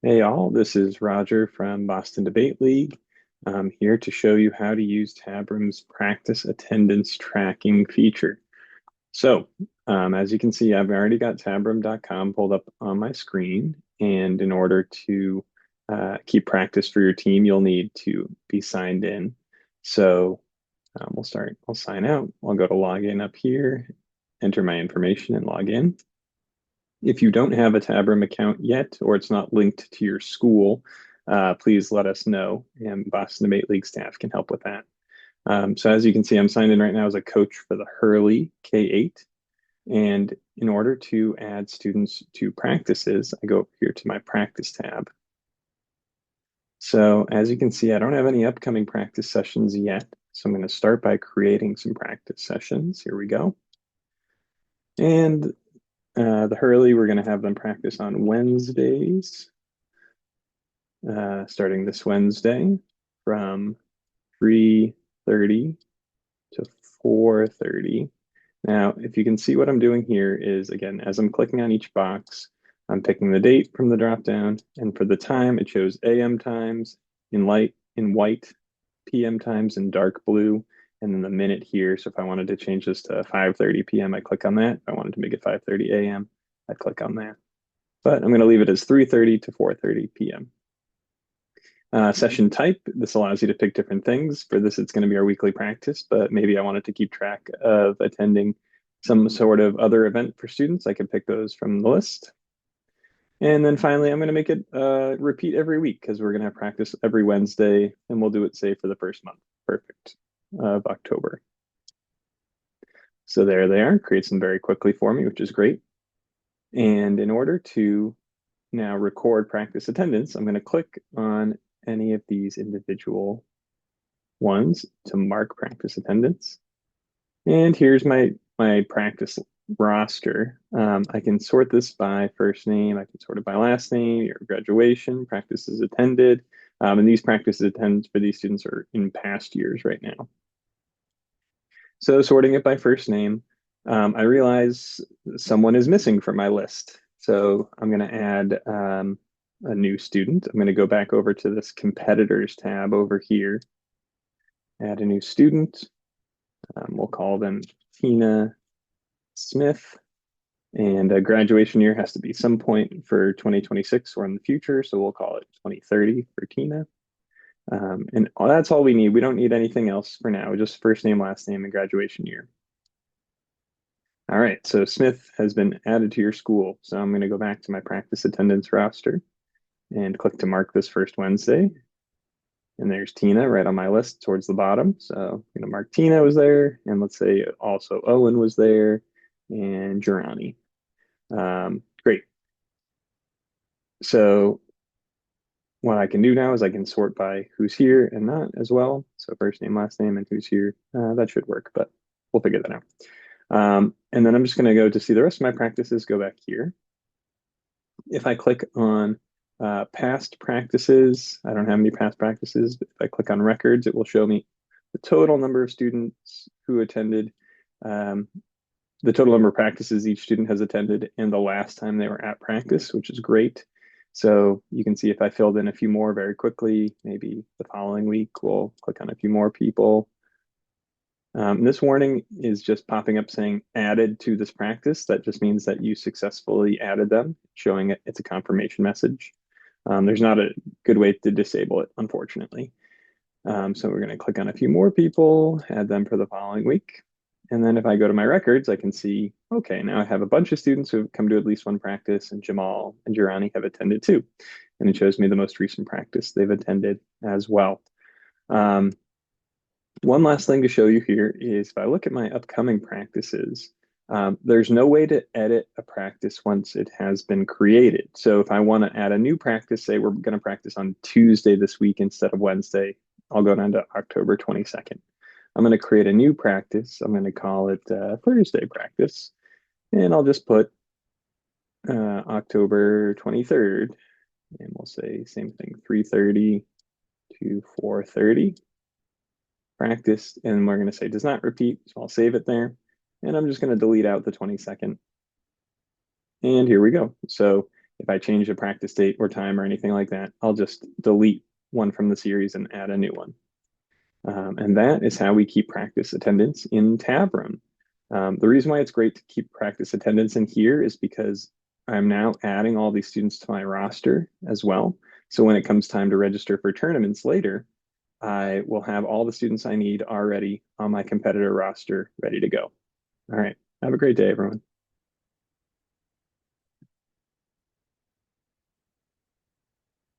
Hey all, this is Roger from Boston Debate League. I'm here to show you how to use Tabrim's practice attendance tracking feature. As you can see, I've already got tabrim.com pulled up on my screen. And in order to keep practice for your team, you'll need to be signed in. I'll sign out. I'll go to login up here, enter my information and log in. If you don't have a Tabrim account yet, or it's not linked to your school, please let us know, and Boston Debate League staff can help with that. So as you can see, I'm signed in right now as a coach for the Hurley K-8. And in order to add students to practices, I go up here to my practice tab. So as you can see, I don't have any upcoming practice sessions yet. So I'm going to start by creating some practice sessions. Here we go. And the Hurley, we're going to have them practice on Wednesdays, starting this Wednesday from 3:30 to 4:30. Now, if you can see what I'm doing here is, again, as I'm clicking on each box, I'm picking the date from the dropdown, and for the time, it shows AM times in white, PM times in dark blue, and then the minute here. So if I wanted to change this to 5:30 p.m., I click on that. If I wanted to make it 5:30 a.m., I click on that. But I'm going to leave it as 3:30 to 4:30 p.m. Session type, this allows you to pick different things. For this, it's going to be our weekly practice, but maybe I wanted to keep track of attending some sort of other event for students. I can pick those from the list. And then finally, I'm going to make it repeat every week because we're going to have practice every Wednesday, and we'll do it, say, for the first month. Perfect. Of October. So there they are, creates them very quickly for me, which is great. And in order to now record practice attendance, I'm going to click on any of these individual ones to mark practice attendance. And here's my practice roster. I can sort this by first name. I can sort it by last name, your graduation, practices attended. And these practices attended for these students are in past years right now. So sorting it by first name, I realize someone is missing from my list. So I'm going to add a new student. I'm going to go back over to this competitors tab over here, add a new student. We'll call them Tina Smith. And a graduation year has to be some point for 2026 or in the future. So we'll call it 2030 for Tina. And that's all we need. We don't need anything else for now, just first name, last name, and graduation year. All right, so Smith has been added to your school. So I'm going to go back to my practice attendance roster and click to mark this first Wednesday. And there's Tina right on my list towards the bottom. So I'm going to mark Tina was there. And let's say also Owen was there and Jurani. Great. So what I can do now is I can sort by who's here and not as well. So first name, last name, and who's here. That should work, but we'll figure that out. And then I'm just going to go to see the rest of my practices, go back here. If I click on past practices, I don't have any past practices, but if I click on records, it will show me the total number of students who attended, um, the total number of practices each student has attended, and the last time they were at practice, which is great. So you can see if I filled in a few more very quickly, maybe the following week, we'll click on a few more people. This warning is just popping up saying added to this practice. That just means that you successfully added them, showing it's a confirmation message. There's not a good way to disable it, unfortunately. So we're going to click on a few more people, add them for the following week. And then if I go to my records, I can see, okay, now I have a bunch of students who have come to at least one practice, and Jamal and Jirani have attended too. And it shows me the most recent practice they've attended as well. One last thing to show you here is if I look at my upcoming practices, there's no way to edit a practice once it has been created. So if I want to add a new practice, say we're going to practice on Tuesday this week instead of Wednesday, I'll go down to October 22nd. I'm going to create a new practice. I'm going to call it Thursday practice, and I'll just put October 23rd, and we'll say same thing, 3:30 to 4:30 practice, and we're going to say does not repeat. So I'll save it there, and I'm just going to delete out the 22nd. And here we go. So If I change the practice date or time or anything like that, I'll just delete one from the series and add a new one. And that is how we keep practice attendance in Tabroom. The reason why it's great to keep practice attendance in here is because I'm now adding all these students to my roster as well. So when it comes time to register for tournaments later, I will have all the students I need already on my competitor roster ready to go. All right. Have a great day, everyone.